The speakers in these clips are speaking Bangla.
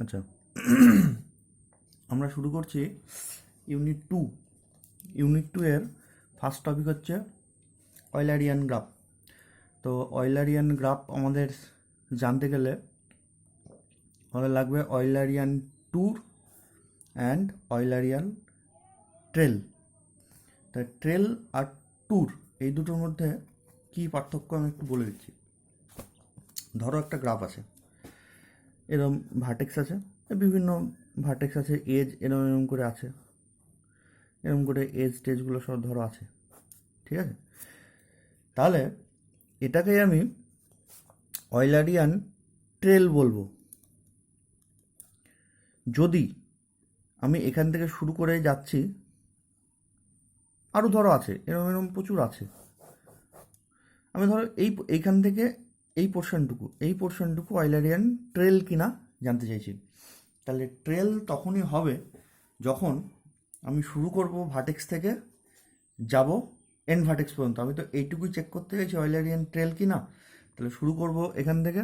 আচ্ছা, আমরা শুরু করছি ইউনিট টু এর ফার্স্ট টপিক হচ্ছে অয়েলারিয়ান গ্রাফ। তো অয়েলারিয়ান গ্রাফ আমাদের জানতে গেলে আমাদের লাগবে Eulerian tour and Eulerian trail. তা ট্রেল আর ট্যুর এই দুটোর মধ্যে কী পার্থক্য আমি একটু বলে দিচ্ছি। ধরো একটা গ্রাফ আছে, এরকম ভার্টেক্স আছে, বিভিন্ন ভার্টেক্স আছে, এজ এরম এরম করে আছে, এরম করে এজ টেজগুলো সব ধরো আছে, ঠিক আছে? তাহলে এটাকেই আমি অয়েলারিয়ান ট্রেল বলবো। যদি আমি এখান থেকে শুরু করে যাচ্ছি, আরও ধরো আছে, এরম এরম প্রচুর আছে, আমি ধরো এইখান থেকে এই পোর্শনটুকু অয়েলারিয়ান ট্রেল কিনা জানতে চাইছি। তাহলে ট্রেল তখনই হবে যখন আমি শুরু করব ভার্টেক্স থেকে, যাব এন্ড ভার্টেক্স পর্যন্ত। আমি তো এইটুকুই চেক করতে চাইছি অয়েলারিয়ান ট্রেল কিনা। তাহলে শুরু করব এখান থেকে,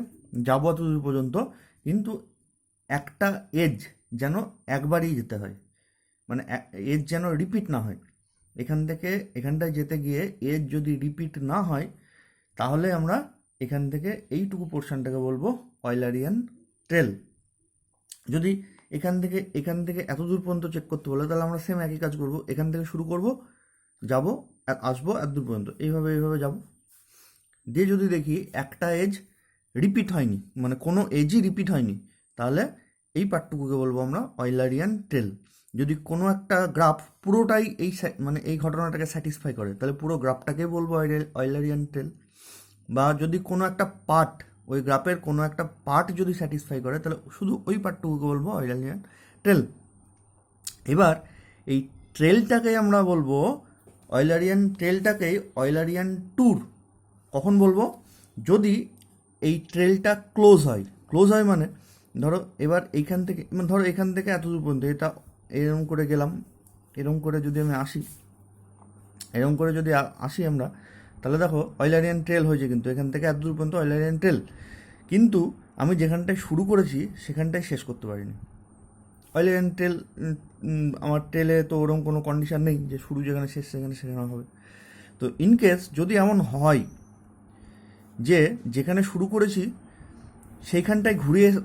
যাবো এতদূর পর্যন্ত, কিন্তু একটা এজ যেন একবারই যেতে হয়, মানে এজ যেন রিপিট না হয়। এখান থেকে এখানটায় যেতে গিয়ে এজ যদি রিপিট না হয়, তাহলে আমরা এখান থেকে এইটুকু পোর্শনটাকে বলবো অয়েলারিয়ান ট্রেল। যদি এখান থেকে এত দূর পর্যন্ত চেক করতে বলে, তাহলে আমরা সেম একই কাজ করব। এখান থেকে শুরু করব, যাব, আসবো এত দূর পর্যন্ত, এইভাবে যাব। দিয়ে যদি দেখি একটা এজ রিপিট হয়নি, মানে কোনো এজই রিপিট হয়নি, তাহলে এই পার্টটুকুকে বলবো আমরা অয়েলারিয়ান ট্রেল। যদি কোনো একটা গ্রাফ পুরোটাই মানে এই ঘটনাটাকে স্যাটিসফাই করে, তাহলে পুরো গ্রাফটাকে বলবো অয়েলারিয়ান ট্রেল। বা যদি কোনো একটা পার্ট, ওই গ্রাফের কোনো একটা পার্ট যদি স্যাটিসফাই করে, তাহলে শুধু ওই পার্টটুকুকে বলবো অয়েলারিয়ান ট্রেল। এবার এই ট্রেলটাকেই আমরা বলবো অয়েলারিয়ান ট্যুর। কখন বলবো? যদি এই ট্রেলটা ক্লোজ হয় মানে ধরো এবার এইখান থেকে, মানে ধরো এখান থেকে এত দূর পর্যন্ত, এটা এরকম করে গেলাম, এরকম করে যদি আমি আসি আমরা, তাহলে দেখো অয়েলারিয়ান ট্রেল হয়েছে, কিন্তু এখান থেকে এত দূর পর্যন্ত অয়েলারিয়ান ট্রেল। কিন্তু আমি যেখানটায় শুরু করেছি সেখানটায় শেষ করতে পারিনি। অয়েলারিয়ান ট্রেল, আমার ট্রেলে তো ওরকম কোনো কন্ডিশন নেই যে শুরু যেখানে শেষ সেখানে হবে। তো ইনকেস যদি এমন হয় যে যেখানে শুরু করেছি সেইখানটায়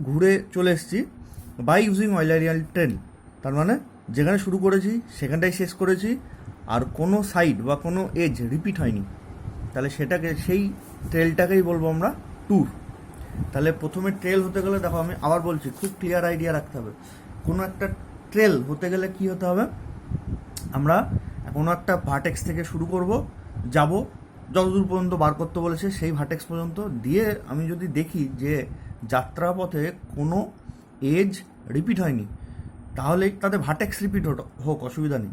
ঘুরে চলে এসেছি বাই ইউজিং অয়েলারিয়ান ট্রেল, তার মানে যেখানে শুরু করেছি সেখানটায় শেষ করেছি, আর কোনো সাইড বা কোনো এজ রিপিট হয়নি, তাহলে সেই ট্রেলটাকেই বলবো আমরা ট্যুর। তাহলে প্রথমে ট্রেল হতে গেলে দেখো, আমি আবার বলছি, খুব ক্লিয়ার আইডিয়া রাখতে হবে। কোনো একটা ট্রেল হতে গেলে কি হতে হবে, আমরা কোনো একটা ভার্টেক্স থেকে শুরু করব, যাব যতদূর পর্যন্ত বার করতে বলেছে সেই ভার্টেক্স পর্যন্ত। দিয়ে আমি যদি দেখি যে যাত্রাপথে কোনো এজ রিপিট হয়নি, তাহলে তাতে ভার্টেক্স রিপিট হোক, অসুবিধা নেই,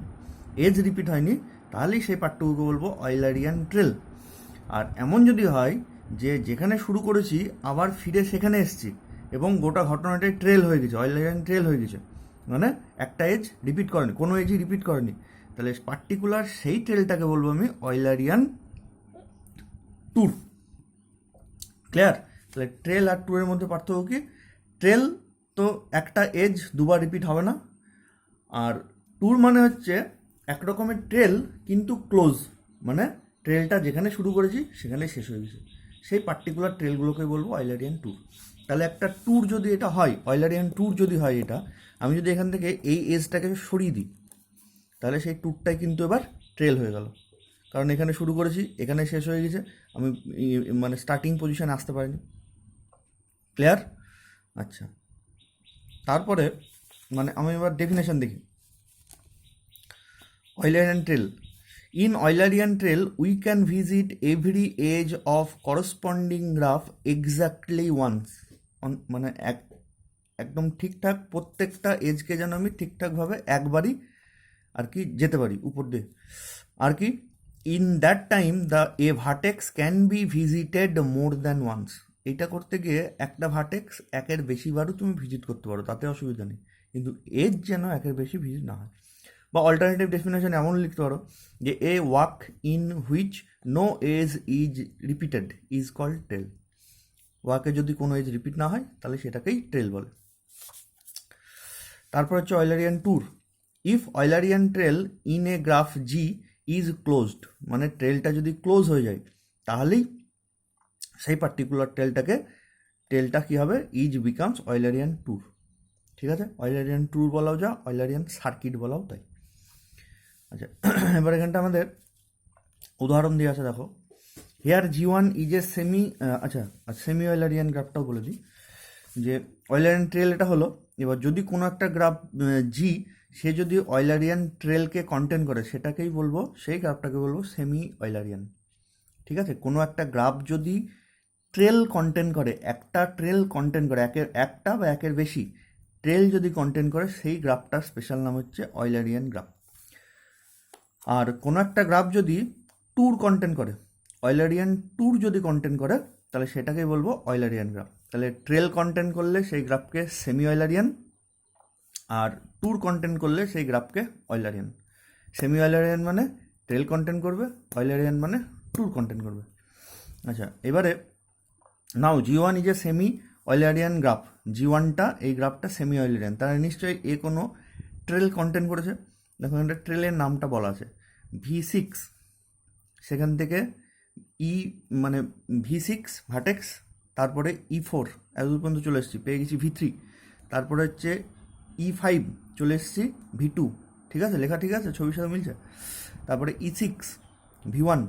এজ রিপিট হয়নি, তাহলেই সেই পার্টটুকুকে বলবো অয়েলারিয়ান ট্রেল। আর এমন যদি হয় যে যেখানে শুরু করেছি আবার ফিরে সেখানে এসেছি এবং গোটা ঘটনাটাই ট্রেল হয়ে গেছে, অয়েলারিয়ান ট্রেল হয়ে গেছে, মানে একটা এজ রিপিট করেনি, কোনো এজই রিপিট করেনি, তাহলে পার্টিকুলার সেই ট্রেলটাকে বলবো আমি অয়েলারিয়ান ট্যুর। ক্লিয়ার? তাহলে ট্রেল আর ট্যুরের মধ্যে পার্থক্য কি? ট্রেল তো একটা এজ দুবার রিপিট হবে না, আর ট্যুর মানে হচ্ছে এক রকমের ট্রেল কিন্তু ক্লোজ, মানে ট্রেলটা যেখানে শুরু করেছি সেখানেই শেষ হয়ে গেছে, সেই পার্টিকুলার ট্রেলগুলোকে বলবো অয়েলারিয়ান ট্যুর। তাহলে একটা ট্যুর যদি এটা হয়, অয়েলারিয়ান ট্যুর যদি হয় এটা, আমি যদি এখান থেকে এই এজটাকে সরিয়ে দিই, তাহলে সেই ট্যুরটাই কিন্তু এবার ট্রেল হয়ে গেল, কারণ এখানে শুরু করেছি এখানে শেষ হয়ে গেছে, আমি মানে স্টার্টিং পজিশনে আসতে পারিনি। ক্লিয়ার? আচ্ছা, তারপরে মানে আমি এবার ডেফিনেশন দেখি। Eulerian trail: in Eulerian trail we can visit every edge of corresponding graph exactly once, মানে একদম ঠিকঠাক প্রত্যেকটা এজকে যেন আমি ঠিকঠাকভাবে একবারই আর কি যেতে পারি উপর দিয়ে আর কি। In that time a vertex can be visited more than once. এইটা করতে গিয়ে একটা ভার্টেক্স একের বেশিবারও তুমি ভিজিট করতে পারো, তাতে অসুবিধা নেই, কিন্তু এজ যেন একের বেশি ভিজিট না হয়। বা অল্টারনেটিভ ডেফিনেশন এমন লিখতে পারো যে a walk in which no edge is repeated is called trail. ওয়াকে যদি কোনো এজ রিপিট না হয় তাহলে সেটাকেই ট্রেল বলে। তারপর হচ্ছে Eulerian tour. If Eulerian trail in a graph G is closed, মানে ট্রেলটা যদি ক্লোজ হয়ে যায় তাহলেই সেই পার্টিকুলার ট্রেলটা কী হবে, ইজ বিকামস অয়লারিয়ান ট্যুর। ঠিক আছে, অয়লারিয়ান ট্যুর বলাও যা, অয়লারিয়ান সার্কিট বলাও তাই। আচ্ছা, এবার এখানটা আমাদের উদাহরণ দিয়ে আছে, দেখো here G1 is a semi Eulerian গ্রাফটাও বলে দিই যে অয়লারিয়ান ট্রেল এটা হলো। এবার যদি কোনো একটা গ্রাফ জি সে যদি অয়লারিয়ান ট্রেলকে কন্টেন করে সেটাকেই বলবো, সেই গ্রাফটাকে বলবো সেমি অয়লারিয়ান। ঠিক আছে, কোনো একটা গ্রাফ যদি ট্রেল কন্টেন করে, একটা ট্রেল কন্টেন করে, একটা বা একের বেশি ট্রেল যদি কন্টেন করে, সেই গ্রাফটার স্পেশাল নাম হচ্ছে অয়লারিয়ান গ্রাফ। আর কোনো একটা গ্রাফ যদি ট্যুর কন্টেন করে, অয়লারিয়ান ট্যুর যদি কন্টেন করে, তাহলে সেটাকেই বলবো অয়লারিয়ান গ্রাফ। তাহলে ট্রেল কন্টেন্ট করলে সেই গ্রাফকে সেমি অয়লারিয়ান, আর ট্যুর কন্টেন্ট করলে সেই গ্রাফকে অয়লারিয়ান। সেমি অয়লারিয়ান মানে ট্রেল কন্টেন্ট করবে, অয়লারিয়ান মানে ট্যুর কন্টেন্ট করবে। আচ্ছা, এবারে now G1 is a semi Eulerian graph. G1টা, এই গ্রাফটা সেমি অয়লারিয়ান, তারা নিশ্চয়ই এ কোনো ট্রেল কন্টেন্ট করেছে। দেখো এখানটা ট্রেলের নামটা বলা আছে V6, সেখান থেকে মানে V6 ভার্টেক্স, তারপরে E4 এতদূর পর্যন্ত চলে এসেছি, পেয়ে গেছি V3, তারপরে হচ্ছে E5 চলে এসেছি V2। ঠিক আছে, লেখা ঠিক আছে, ছবির সাথে মিলছে। তারপরে E6 V1,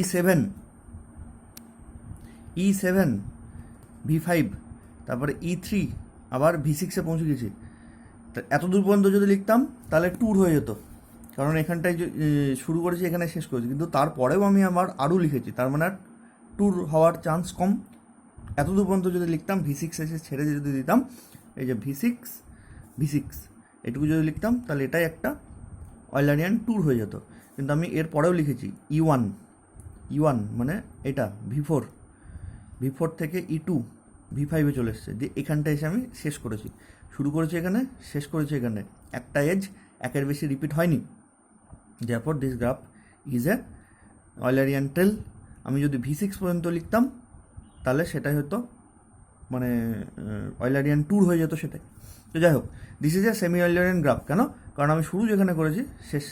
E7 V5, তারপরে E3, আবার V6-এ পৌঁছে গেছি। এত দূর পর্যন্ত যদি লিখতাম তাহলে ট্যুর হয়ে যেত, কারণ এখানটায় শুরু করেছি, এখানে শেষ করেছি, কিন্তু তারপরেও আমি আবার আরও লিখেছি, তার মানে ট্যুর হওয়ার চান্স কম। এত দূর পর্যন্ত যদি লিখতাম, V6 এসে ছেড়ে যদি দিতাম, এই যে V6 এটুকু যদি লিখতাম, তাহলে এটাই একটা অয়লারিয়ান ট্যুর হয়ে যেত। কিন্তু আমি এর পরেও লিখেছি E1 মানে এটা V4 থেকে E2 V5-এ চলে এসছে, দিয়ে এখানটা এসে আমি শেষ করেছি। শুরু করেছি এখানে, শেষ করেছি এখানে, একটা এজ একের বেশি রিপিট হয়নি। therefore this graph is a Eulerian trail. আমি যদি V6 পর্যন্ত লিখতাম তাহলে সেটাই হতো মানে অয়লারিয়ান ট্যুর হয়ে যেত সেটাই। তো যাই হোক, this is a semi Eulerian graph. কেন? কারণ আমি শুরু যেখানে করেছি শেষ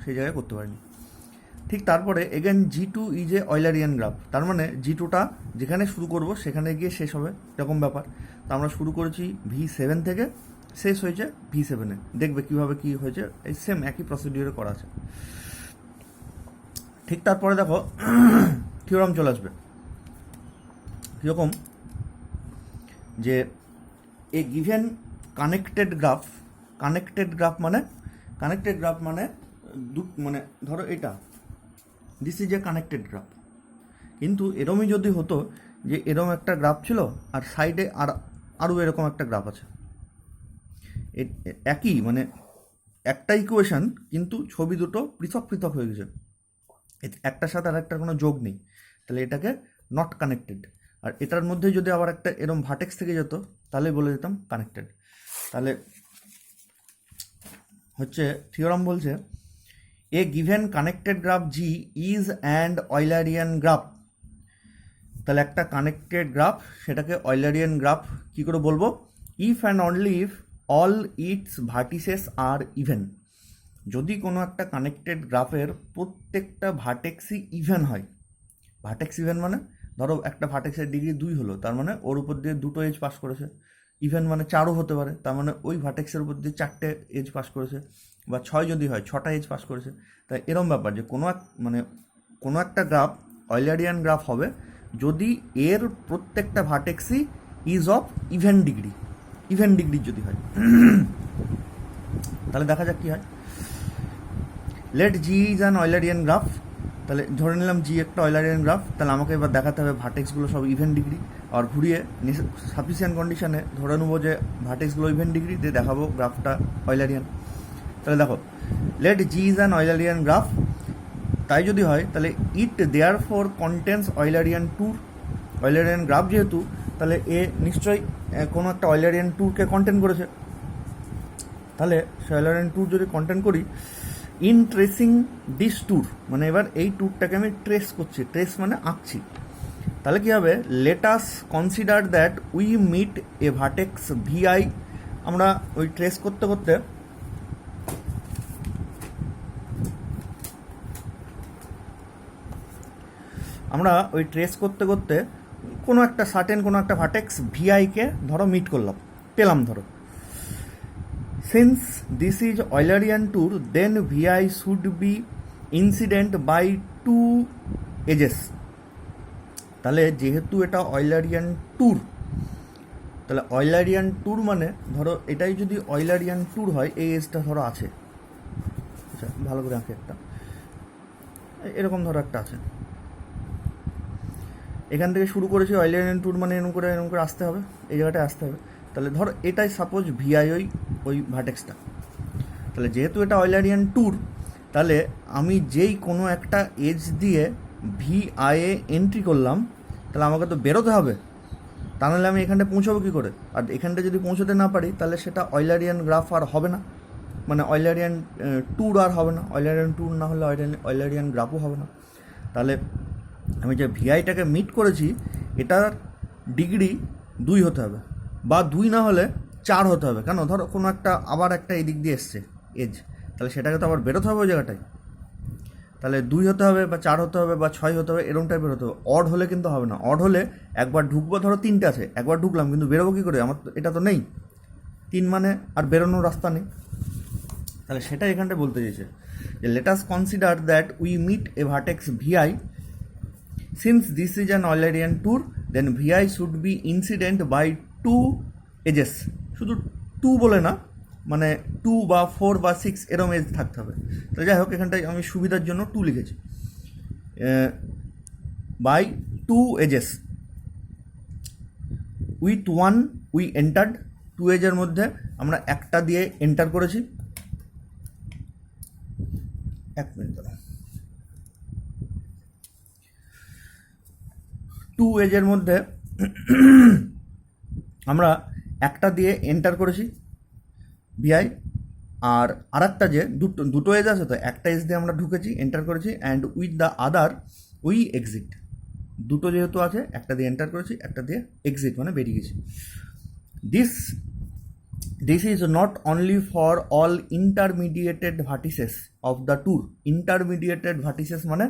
সেই জায়গায় করতে পারিনি। ঠিক তারপরে again G2 is a Eulerian graph, তার মানে G2টা যেখানে শুরু করব সেখানে গিয়ে শেষ হবে, এরকম ব্যাপার। তো আমরা শুরু করেছি V7 থেকে, শেষ হয়েছে V7-এ। দেখবে কীভাবে কী হয়েছে, এই সেম একই প্রসিডিওরে করা আছে। ঠিক তারপরে দেখো থিওরাম চলে আসবে কীরকম, যে এ গিভেন কানেক্টেড গ্রাফ মানে মানে ধরো এটা this is a connected graph, কিন্তু এরমই যদি হতো যে এরম একটা গ্রাফ ছিল আর সাইডে আরও এরকম একটা গ্রাফ আছে, একই মানে একটা ইকুয়েশন, কিন্তু ছবি দুটো পৃথক পৃথক হয়ে গেছে, একটার সাথে আর একটার কোনো যোগ নেই, তাহলে এটাকে নট কানেক্টেড। আর এটার মধ্যে যদি আবার একটা এরম ভার্টেক্স থেকে যেত, তাহলে বলে দিতাম কানেক্টেড। তাহলে হচ্ছে থিওরাম বলছে a given connected graph G is and Eulerian graph. তাহলে একটা কানেক্টেড গ্রাফ, সেটাকে অয়লারিয়ান গ্রাফ কী করে বলবো? If and only if all its vertices are even. যদি কোনো একটা কানেক্টেড গ্রাফের প্রত্যেকটা ভার্টেক্সই ইভেন হয়। ভার্টেক্স ইভেন মানে ধরো একটা ভার্টেক্সের ডিগ্রি 2 হলো, তার মানে ওর উপর দিয়ে 2টো এজ পাস করেছে। ইভেন মানে 4ও হতে পারে, তার মানে ওই ভার্টেক্সের উপর দিয়ে 4টে এজ পাস করেছে, বা 6 যদি হয় 6টা এজ পাস করেছে। তাই এরম ব্যাপার যে কোনো একটা গ্রাফ অয়লারিয়ান গ্রাফ হবে যদি এর প্রত্যেকটা ভার্টেক্সই ইজ অফ ইভেন ডিগ্রি যদি হয়। তাহলে দেখা যাক কী হয়। Let G is an Eulerian graph. তাহলে ধরে নিলাম জি একটা অয়লারিয়ান গ্রাফ, তাহলে আমাকে এবার দেখাতে হবে ভার্টেক্সগুলো সব ইভেন ডিগ্রি, আর ঘুরিয়ে সাফিসিয়েন্ট কন্ডিশনে ধরে নেবো যে ভার্টেক্সগুলো ইভেন ডিগ্রি, দিয়ে দেখাবো গ্রাফটা অয়লারিয়ান। তাহলে দেখো let G is an Eulerian graph, তাই যদি হয় তাহলে it therefore contains Eulerian tour. Eulerian graph যেহেতু, তাহলে এ নিশ্চয়ই কোনো একটা অয়লারিয়ান ট্যুরকে কন্টেন্ট করেছে। তাহলে সে অয়লারিয়ান ট্যুর যদি কন্টেন্ট করি, ইন ট্রেসিং দিস ট্যুর, মানে এবার এই ট্যুরটাকে আমি ট্রেস করছি, ট্রেস মানে আঁকছি। তাহলে কী হবে? Let us consider that we meet a vertex V I আমরা ওই ট্রেস করতে করতে কোনো একটা সার্টেন কোনো একটা ভার্টেক্স ভিআইকে ধরো মিট করলাম, পেলাম ধরো। Since this is Eulerian tour then V I should be incident by two edges. তাহলে যেহেতু এটা অয়েলারিয়ান ট্যুর, তাহলে অয়েলারিয়ান ট্যুর মানে ধরো এটাই যদি অয়েলারিয়ান ট্যুর হয়, এই এজটা ধরো আছে, আচ্ছা ভালো করে আঁকে একটা, এরকম ধরো একটা আছে, এখান থেকে শুরু করেছি অয়েলারিয়ান ট্যুর মানে এরকম করে আসতে হবে, এই জায়গাটায় আসতে হবে। তাহলে ধরো এটাই সাপোজ ভিআই ওই ভার্টেক্সটা, তাহলে যেহেতু এটা অয়েলারিয়ান ট্যুর, তাহলে আমি যেই কোনো একটা এজ দিয়ে ভিআইএ এন্ট্রি করলাম, তাহলে আমাকে তো বেরোতে হবে, তা নাহলে আমি এখানটায় পৌঁছাবো কী করে? আর এখানটা যদি পৌঁছতে না পারি, তাহলে সেটা অয়েলারিয়ান গ্রাফ আর হবে না, মানে অয়েলারিয়ান ট্যুর আর হবে না। অয়েলারিয়ান ট্যুর না হলে অয়েলারিয়ান গ্রাফও হবে না। তাহলে আমি যে ভিআইটাকে মিট করেছি, এটার ডিগ্রি 2 হতে হবে, বা 2 না হলে 4 হতে হবে। কেন? ধরো কোনো একটা আবার একটা এই দিক দিয়ে এসছে এজ, তাহলে সেটাকে তো আবার বেরোতে হবে ওই জায়গাটায়, তাহলে 2 হতে হবে বা 4 হতে হবে বা 6 হতে হবে, এরকম টাইপের হতে হবে। অড হলে কিন্তু হবে না। অড হলে একবার ঢুকবো, ধরো 3টে আছে, একবার ঢুকলাম কিন্তু বেরোবো কী করে? আমার তো এটা তো নেই 3, মানে আর বেরোনোর রাস্তা নেই। তাহলে সেটা এখানটায় বলতে চেয়েছে যে let us consider that we meet a vertex V I. Since this is an Eulerian tour then V I should be incident by 2 edges. শুধু 2 বলে না, মানে 2 বা 4 বা 6 এরম এজ থাকতে হবে। তো যাই হোক, এখানটায় আমি সুবিধার জন্য 2 লিখেছি। By 2 edges with 1 we entered. 2 এজের মধ্যে আমরা একটা দিয়ে এন্টার করেছি। 1 মিনিট দাঁড়াও। 2 এজের মধ্যে আমরা একটা দিয়ে এন্টার করেছি ভিআই, আর আরেকটা যে দুটো এজ আছে, তো একটা এজ দিয়ে আমরা ঢুকেছি, এন্টার করেছি, and with the other we exit. দুটো যেহেতু আছে, একটা দিয়ে এন্টার করেছি, একটা দিয়ে এক্সিট মানে বেরিয়ে গেছি। This is not only for all intermediated vertices of the tour. Intermediated vertices মানে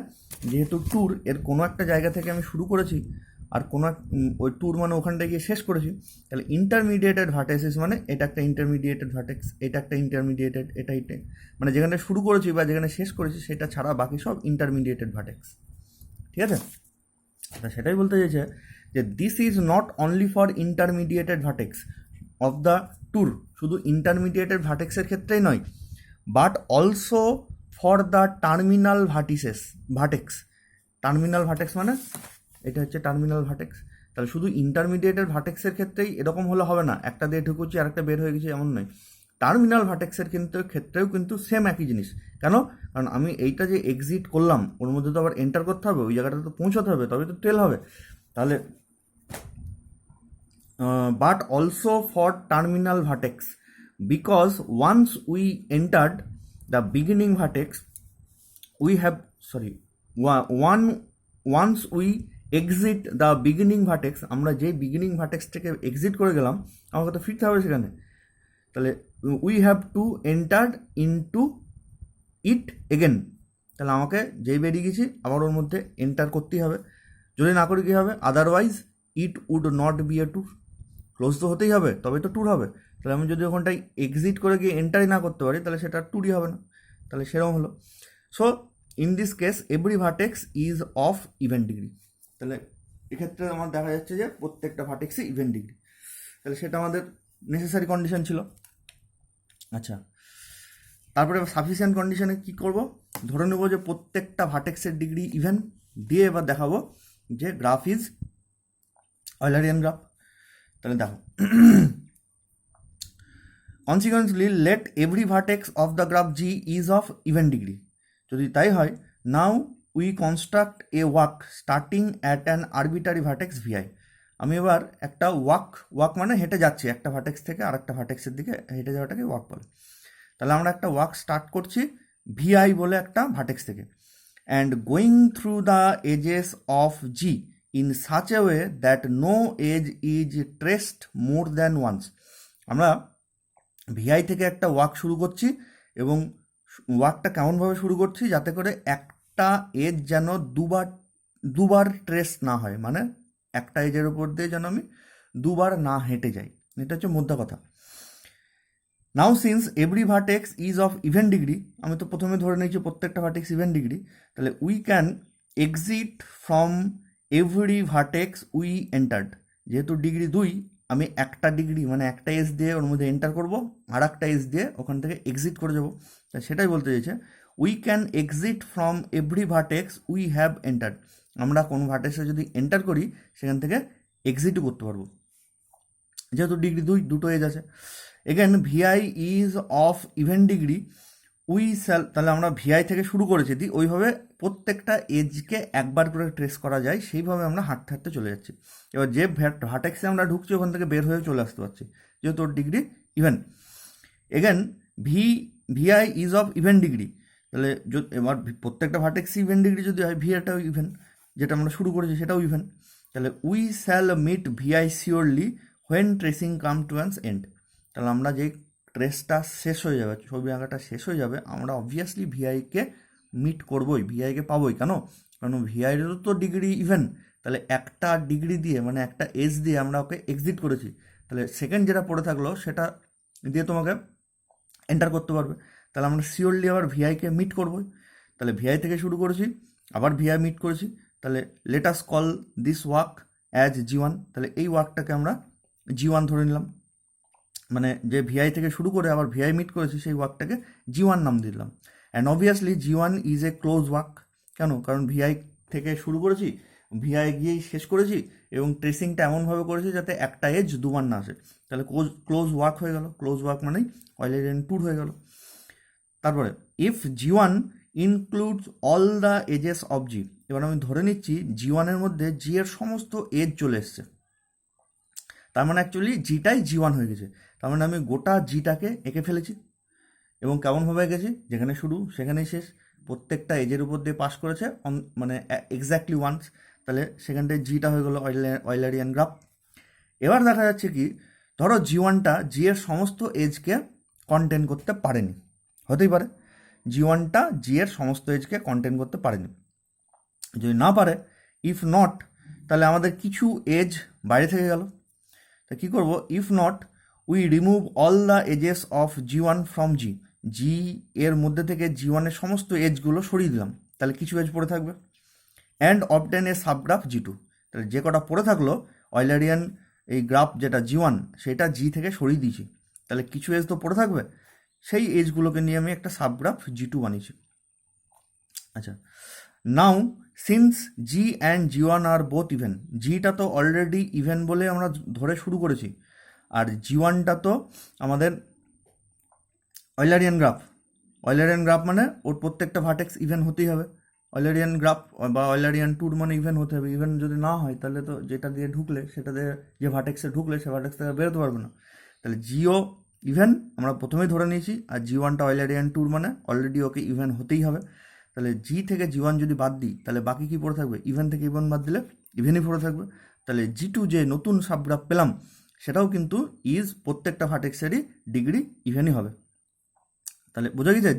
যেহেতু ট্যুর, এর কোনো একটা জায়গা থেকে আমি শুরু করেছি আর কোনো ওই ট্যুর মানে ওখানটায় গিয়ে শেষ করেছি, তাহলে ইন্টারমিডিয়েটেড ভার্টিসেস মানে এটা একটা ইন্টারমিডিয়েটেড ভার্টেক্স, এটা একটা ইন্টারমিডিয়েটেড, এটাই মানে যেখানে শুরু করেছি বা যেখানে শেষ করেছি সেটা ছাড়া বাকি সব ইন্টারমিডিয়েটেড ভার্টেক্স। ঠিক আছে? সেটাই বলতে চাইছে যে this is not only for intermediated vertex of the tour, শুধু ইন্টারমিডিয়েটেড ভার্টেক্সের ক্ষেত্রেই নয়, but also for the terminal vertex. Terminal vertex মানে এটা হচ্ছে টার্মিনাল ভার্টেক্স। তাহলে শুধু ইন্টারমিডিয়েটেড ভার্টেক্সের ক্ষেত্রেই এরকম হলে হবে না, একটা দিয়ে ঢুকুচ্ছি আর একটা বের হয়ে গেছি এমন নয়। টার্মিনাল ভার্টেক্সের ক্ষেত্রেও কিন্তু সেম একই জিনিস। কেন? কারণ আমি এইটা যে এক্সিট করলাম, ওর মধ্যে তো আবার এন্টার করতে হবে, ওই জায়গাটা তো পৌঁছাতে হবে, তবে তো টেল হবে। তাহলে but also for terminal vertex, because once we entered the beginning vertex we have once we exit the beginning vertex, আমরা যেই বিগিনিং ভার্টেক্স থেকে এক্সিট করে গেলাম, আমাকে তো ফিরতে হবে সেখানে। তাহলে we have to entered into it again, তাহলে আমাকে যেই বেরিয়ে গেছি আবার ওর মধ্যে এন্টার করতেই হবে। যদি না করি কী হবে? Otherwise it would not be a tour. Close তো হতেই হবে, তবে তো ট্যুর হবে। তাহলে আমি যদি ওখানটায় এক্সিট করে গিয়ে এন্টারই না করতে পারি, তাহলে সেটা ট্যুরই হবে না। তাহলে সেরকম হলো। So in this case every vertex is of even degree. তাহলে এক্ষেত্রে আমার দেখা যাচ্ছে যে প্রত্যেকটা ভার্টেক্সই ইভেন ডিগ্রি। তাহলে সেটা আমাদের নেসেসারি কন্ডিশন ছিল। আচ্ছা, তারপরে সাফিসিয়েন্ট কন্ডিশনে কী করব? ধরে নেব যে প্রত্যেকটা ভার্টেক্সের ডিগ্রি ইভেন, দিয়ে এবার দেখাবো যে গ্রাফ ইজ অয়েলারিয়ান গ্রাফ। তাহলে দেখো, consequently let every vertex of the graph G is of even degree. যদি তাই হয়, now we construct a walk starting at an arbitrary vertex v i. আমি এবার একটা ওয়াক মানে হেঁটে যাচ্ছি একটা ভার্টেক্স থেকে আর একটা ভার্টেক্সের দিকে, হেঁটে যাওয়াটাকে ওয়াক বলে। তাহলে আমরা একটা ওয়াক স্টার্ট করছি ভিআই বলে একটা ভার্টেক্স থেকে, and going through the edges of G in such a way that no edge is traced more than once. আমরা ভিআই থেকে একটা ওয়ার্ক শুরু করছি এবং ওয়ার্কটা কেমনভাবে শুরু করছি যাতে করে একটা এজ যেন দুবার ট্রেস না হয়, মানে একটা এজের উপর দিয়ে যেন আমি দুবার না হেঁটে যাই, এটা হচ্ছে মোদ্দা কথা। Now since every vertex is of even degree, আমি তো প্রথমে ধরে নিয়েছি প্রত্যেকটা ভার্টেক্স ইভেন ডিগ্রি, তাহলে we can exit from every vertex we entered. যেহেতু ডিগ্রি 2, আমি একটা ডিগ্রি মানে একটা এজ দিয়ে ওর মধ্যে এন্টার করব, আর একটা এজ দিয়ে ওখান থেকে এক্সিট করে যাব। তাই সেটাই বলতে চাইছে, we can exit from every vertex we have entered. আমরা কোনো ভার্টেক্সে যদি এন্টার করি সেখান থেকে এক্সিটও করতে পারবো, যেহেতু ডিগ্রি 2 দুটো এজ আছে। Again Vi is of even degree we shall, তাহলে আমরা ভিআই থেকে শুরু করেছি দি, ওইভাবে প্রত্যেকটা এজকে একবার করে ট্রেস করা যায়, সেইভাবে আমরা হাঁটতে হাঁটতে চলে যাচ্ছি। এবার যে ভার্টেক্সে আমরা ঢুকছি ওখান থেকে বের হয়ে চলে আসতে পারছি, যেহেতু ওর degree even. Again Vi is of even degree, তাহলে এবার প্রত্যেকটা ভার্টেক্স ইভেন ডিগ্রি যদি হয়, ভিআইটাও ইভেন, যেটা আমরা শুরু করেছি সেটাও ইভেন। তাহলে we shall meet v i surely when tracing come to an's end. তাহলে আমরা যেই ট্রেসটা শেষ হয়ে যাবে, ছবি আঁকাটা শেষ হয়ে যাবে, আমরা অবভিয়াসলি ভিআইকে মিট করবোই, ভিআইকে পাবোই। কারণ ভিআইয়েরও তো ডিগ্রি ইভেন, তাহলে একটা ডিগ্রি দিয়ে মানে একটা এজ দিয়ে আমরা ওকে এক্সিট করেছি, তাহলে সেকেন্ড যেটা পড়ে থাকলো সেটা দিয়ে তোমাকে এন্টার করতে পারবে। তাহলে আমরা শিওরলি আবার ভিআইকে মিট করবোই। তাহলে ভিআই থেকে শুরু করেছি, আবার ভিআই মিট করেছি, তাহলে let us call this work as G1। তাহলে এই ওয়ার্কটাকে আমরা G1 ধরে নিলাম, মানে যে ভিআই থেকে শুরু করে আবার ভিআই মিট করেছি সেই ওয়ার্কটাকে G1 নাম দিলাম। And obviously G1 is a close work. কেন? কারণ ভিআই থেকে শুরু করেছি, ভিআই গিয়েই শেষ করেছি, এবং ট্রেসিংটা এমনভাবে করেছি যাতে একটা এজ দুবার না আসে। তাহলে ক্লোজ ওয়ার্ক হয়ে গেল, ক্লোজ ওয়ার্ক মানেই অয়েলারিয়ান ট্যুর হয়ে গেল। তারপরে if G1 includes all the edges of G, এবার আমি ধরে নিচ্ছি G1 এর মধ্যে জি এর সমস্ত এজ চলে এসছে, তার মানে অ্যাকচুয়ালি জিটাই G1 হয়ে গেছে। তার মানে আমি গোটা জিটাকে এঁকে ফেলেছি, এবং কেমনভাবে এঁকেছি, যেখানে শুরু সেখানেই শেষ, প্রত্যেকটা এজের উপর দিয়ে পাস করেছে মানে এক্স্যাক্টলি ওয়ান্স। তাহলে সেখানটায় জিটা হয়ে গেলো অয়েলারিয়ান গ্রাফ। এবার দেখা যাচ্ছে কি, ধরো G1টা জি এর সমস্ত এজকে কন্টেন করতে পারেনি, হতেই পারে G1টা জি এর সমস্ত এজকে কন্টেন করতে পারেনি। যদি না পারে, ইফ নট, তাহলে আমাদের কিছু এজ বাইরে থেকে গেল। তা কী করবো? If not, we remove all the edges of G1 from G, G এর মধ্যে থেকে G1 এর সমস্ত এজগুলো সরিয়ে দিলাম, তাহলে কিছু এজ পড়ে থাকবে। And obtain a subgraph G2, তাহলে যে কটা পড়ে থাকলো অয়েলারিয়ান এই গ্রাফ যেটা G1 সেটা জি থেকে সরিয়ে দিয়েছি, তাহলে কিছু এজ তো পড়ে থাকবে, সেই এজগুলোকে নিয়ে আমি একটা সাবগ্রাফ G2 বানিয়েছি। আচ্ছা, now since G and G1 are both even, জিটা তো অলরেডি ইভেন বলে আমরা ধরে শুরু করেছি, আর G1টা তো আমাদের অয়েলারিয়ান গ্রাফ মানে ওর প্রত্যেকটা ভার্টেক্স ইভেন হতেই হবে। অয়েলারিয়ান গ্রাফ বা অয়েলারিয়ান ট্যুর মানে ইভেন হতে হবে, ইভেন যদি না হয় তাহলে তো যেটা দিয়ে ঢুকলে সেটা দিয়ে যে ভার্টেক্সে ঢুকলে সে ভার্টেক্স থেকে বেরোতে পারবে না। তাহলে জিও ইভেন আমরা প্রথমেই ধরে নিয়েছি, আর G1টা অয়েলারিয়ান ট্যুর মানে অলরেডি ওকে ইভেন হতেই হবে। তাহলে জি থেকে G1 যদি বাদ দিই তাহলে বাকি কী পড়ে থাকবে? ইভেন থেকে ইভেন বাদ দিলে ইভেনই পড়ে থাকবে। তাহলে G2 যে নতুন সাবগ্রাফ পেলাম সেটাও কিন্তু প্রত্যেকটা ভার্টেক্সেরই ডিগ্রি ইভেনই হবে। তাহলে বোঝা গেছে,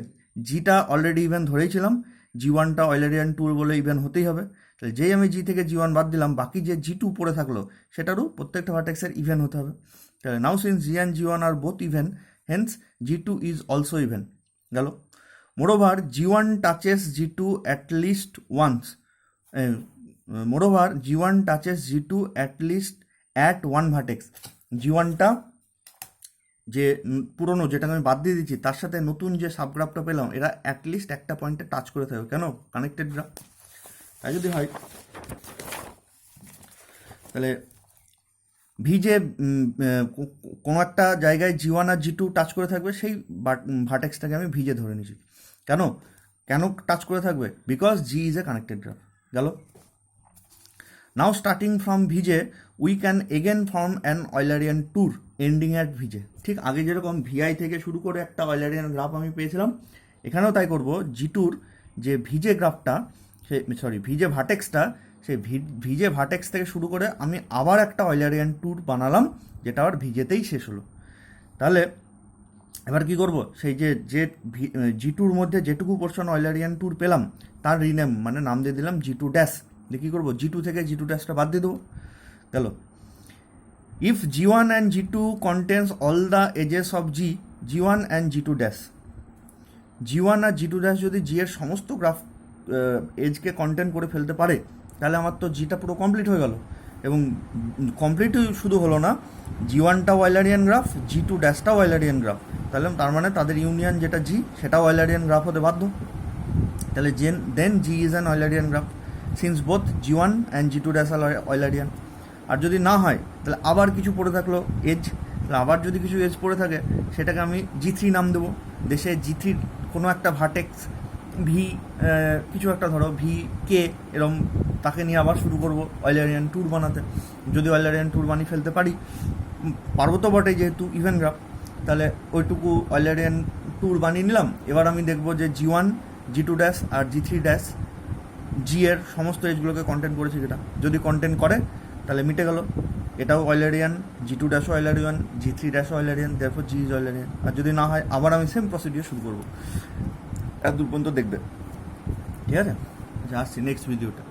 জিটা অলরেডি ইভেন ধরেইছিলাম, G1টা অয়েলারিয়ান ট্যুর বলে ইভেন হতেই হবে। তাহলে যেই আমি জি থেকে G1 বাদ দিলাম, বাকি যে G2 পড়ে থাকলো সেটারও প্রত্যেকটা ভার্টেক্সের ইভেন হতে হবে। তাহলে now since G and G1 are both even, hence G2 is also even গেল। Moreover G1 touches G2 at least once, G1 touches G2 at least at one vertex. G1টা যে পুরনো যেটাকে আমি বাদ দিয়ে দিচ্ছি তার সাথে নতুন যে সাবগ্রাফটা পেলাম, এরা অ্যাটলিস্ট একটা পয়েন্টে টাচ করে থাকবে। কেন? Connected graph. তাই যদি হয় তাহলে ভিজে কোনো একটা জায়গায় G1 আর G2 টাচ করে থাকবে, সেই ভার্টেক্সটাকে আমি ভিজে ধরে নিয়েছি। কেন টাচ করে থাকবে? Because G is a connected graph গেল। নাও স্টার্টিং ফ্রম ভিজে we can again form an Eulerian tour ending at ভিজে। ঠিক আগে যেরকম ভিআই থেকে শুরু করে একটা অয়েলারিয়ান গ্রাফ আমি পেয়েছিলাম, এখানেও তাই করব। G2র যে ভিজে গ্রাফটা, ভিজে ভার্টেক্সটা, সেই ভিজে ভার্টেক্স থেকে শুরু করে আমি আবার একটা অয়েলারিয়ান ট্যুর বানালাম, যেটা আবার ভিজেতেই শেষ হলো। তাহলে এবার কি করব, সেই যে জি টুর মধ্যে যেটুকু পোর্শন অয়েলারিয়ান ট্যুর পেলাম তার রিনেম মানে নাম দিয়ে দিলাম জি টু ড্যাশ। দিয়ে কী করবো, জি টু থেকে জি টু ড্যাশটা বাদ দিয়ে দেবো। গেল। If G one and G two contains all the edges of G one and G two dash, G one আর জি টু ড্যাশ যদি জি এর সমস্ত গ্রাফ এজকে কন্টেন্ট করে ফেলতে পারে, তাহলে আমার তো জিটা পুরো কমপ্লিট হয়ে গেল। এবং কমপ্লিট শুধু হলো না, জি ওয়ানটাও অয়েলারিয়ান গ্রাফ, জি টু ড্যাশটাও অয়েলারিয়ান গ্রাফ। তাহলে তার মানে তাদের ইউনিয়ন যেটা জি, সেটাও অয়েলারিয়ান গ্রাফ হতে বাধ্য। তাহলে then G is an Eulerian graph since both G one and G two dash are Eulerian. আর যদি না হয় তাহলে আবার কিছু পড়ে থাকলো এজ, তাহলে আবার যদি কিছু এজ পড়ে থাকে সেটাকে আমি জি থ্রি নাম দেবো। দেশে জি থ্রির কোনো একটা ভার্টেক্স ভি কিছু একটা ধরো ভি কে এরম, তাকে নিয়ে আবার শুরু করবো অয়েলারিয়ান ট্যুর বানাতে। যদি অয়েলারিয়ান ট্যুর বানিয়ে ফেলতে পারবো তো বটে, যেহেতু ইভেন গ্রাফ, তাহলে ওইটুকু অয়েলারিয়ান ট্যুর বানিয়ে নিলাম। এবার আমি দেখবো যে জি ওয়ান, জি টু ড্যাশ আর জি থ্রি ড্যাশ জি এর সমস্ত এজগুলোকে কন্টেন্ট করেছে কিনা। যদি কন্টেন্ট করে তাহলে মিটে গেল, এটাও অয়েলারিয়ান, জি টু ড্যাশও অয়েলারিয়ান, জি থ্রি ড্যাশও Eulerian, therefore G is Eulerian. আর যদি না হয় আবার আমি সেম প্রসিডিওর শুরু করবো। এত দূর পর্যন্ত দেখবে, ঠিক আছে? আসছি নেক্সট ভিডিওটা।